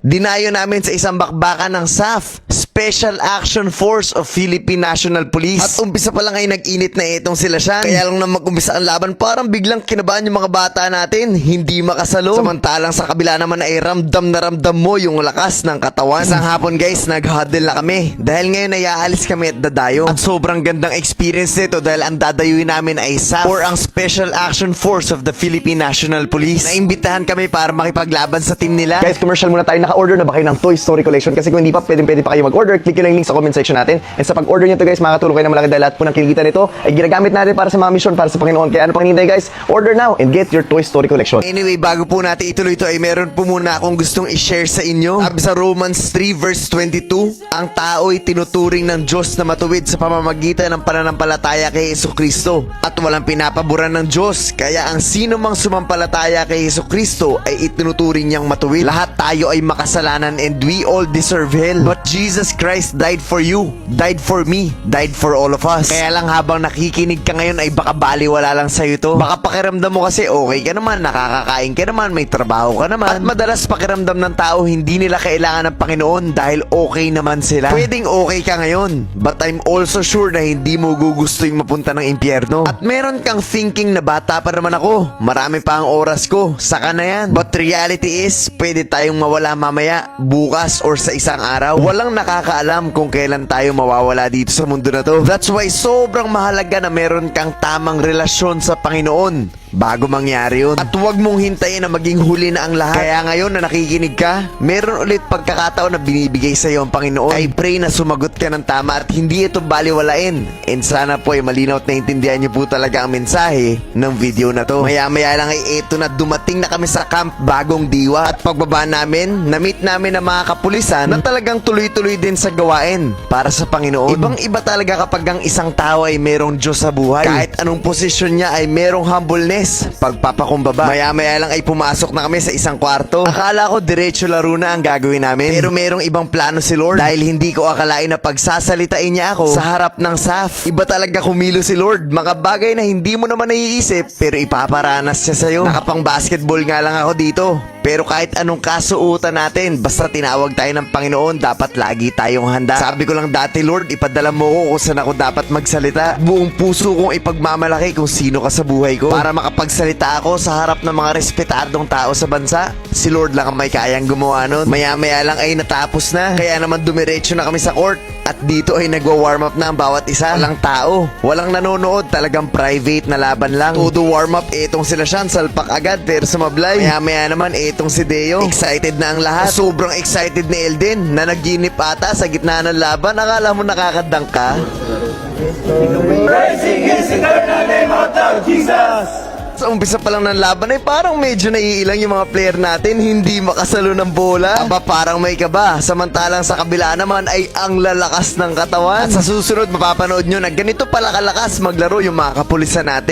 Dinayo namin sa isang bakbakan ng SAF, Special Action Force of Philippine National Police. At umpisa pa lang ay nag-init na itong sila siya. Kaya lang na mag-umpisa ang laban, parang biglang kinabahan yung mga bata natin, hindi makasalo. Samantalang sa kabila naman ay ramdam na ramdam mo yung lakas ng katawan. Isang hapon guys, nag-huddle na kami. Dahil ngayon ay aalis kami at dadayo. At sobrang gandang experience nito dahil ang dadayuin namin ay SAF, or ang Special Action Force of the Philippine National Police. Naimbitahan kami para makipaglaban sa team nila. Guys, commercial muna tayo. Naka-order na ba kayo ng Toy Story Collection? Kasi kung hindi pa, pwede pa kayo mag-order. Click nyo lang yung link sa comment section natin. And sa pag-order nyo to guys, makakatulong kayo ng malaki dahil lahat po ng kinikita nito ay ginagamit natin para sa mga mission, para sa Panginoon. Kaya ano pang hinihintay guys? Order now and get your Toy Story Collection. Anyway, bago po natin ituloy ito ay meron po muna akong gustong i-share sa inyo. Sabi sa Romans 3 verse 22, ang tao ay tinuturing ng Diyos na matuwid sa pamamagitan ng pananampalataya kay Jesucristo. At walang pinapaboran ng Diyos. Kaya ang sino mang sumampalataya kay Jesucristo ay itinuturing niyang matuwid. Lahat tayo ay makasalanan and we all deserve hell. But Jesus Christ died for you, died for me, died for all of us. Kaya lang habang nakikinig ka ngayon ay baka baliwala lang sa'yo to. Baka pakiramdam mo kasi okay ka naman, nakakakain ka naman, may trabaho ka naman. At madalas pakiramdam ng tao hindi nila kailangan ng Panginoon dahil okay naman sila. Pwedeng okay ka ngayon, but I'm also sure na hindi mo gugusto yung mapunta ng impyerno. At meron kang thinking na bata pa naman ako, marami pa ang oras ko, saka na yan. But reality is, pwede tayong mawala mamaya, bukas or sa isang araw. Walang nakakaalam kung kailan tayo mawawala dito sa mundo na to. That's why sobrang mahalaga na meron kang tamang relasyon sa Panginoon bago mangyari yun. At huwag mong hintayin na maging huli na ang lahat. Kaya ngayon na nakikinig ka, meron ulit pagkakataon na binibigay sa iyo ang Panginoon. I pray na sumagot ka ng tama at hindi ito baliwalain. And sana po ay malinaw at naintindihan niyo po talaga ang mensahe ng video na to. Maya-maya lang ay ito na dumating na kami sa camp Bagong Diwa. At pagbaba namin, na-meet namin ang mga kapulisan na talagang tuloy-tuloy din sa gawain para sa Panginoon. Ibang-iba talaga kapag ang isang tao ay merong Diyos sa buhay. Kahit anong posisyon niya ay merong humbleness, pagpapakumbaba. Maya-maya lang ay pumasok na kami sa isang kwarto. Akala ko diretso laro na ang gagawin namin. Pero merong ibang plano si Lord dahil hindi ko akalain na pagsasalitain niya ako sa harap ng SAF. Iba talaga kumilo si Lord. Mga bagay na hindi mo naman naiisip pero ipaparanas siya sa'yo. Nakapang basketball nga lang ako dito. Pero kahit anong kasuutan natin, basta tinawag tayo ng Panginoon, dapat lagi tayong handa. Sabi ko lang dati, Lord, ipadala mo ko kung saan ako dapat magsalita. Buong puso kong ipagmamalaki kung sino ka sa buhay ko para makapagsalita ako sa harap ng mga respetadong tao sa bansa. Si Lord lang ang may kayang gumawa nun. Maya-maya lang ay natapos na. Kaya naman dumiretso na kami sa court. At dito ay nagwa-warm up na ang bawat isa. Walang tao, walang nanonood, talagang private na laban lang. Todo warm up, etong sila Sean, salpak agad pero sumablay. Maya-maya naman etong si Deo. Excited na ang lahat. Sobrang excited ni Elden na naginip ata sa gitna ng laban. Akala mo nakakadang ka? Praising His eternal name out of Jesus. Sa umpisa pa lang ng laban ay parang medyo naiilang yung mga player natin, hindi makasalo ng bola. Aba parang may kaba, samantalang sa kabila naman ay ang lalakas ng katawan. At sa susunod mapapanood nyo na ganito pala kalakas maglaro yung mga kapulisan natin.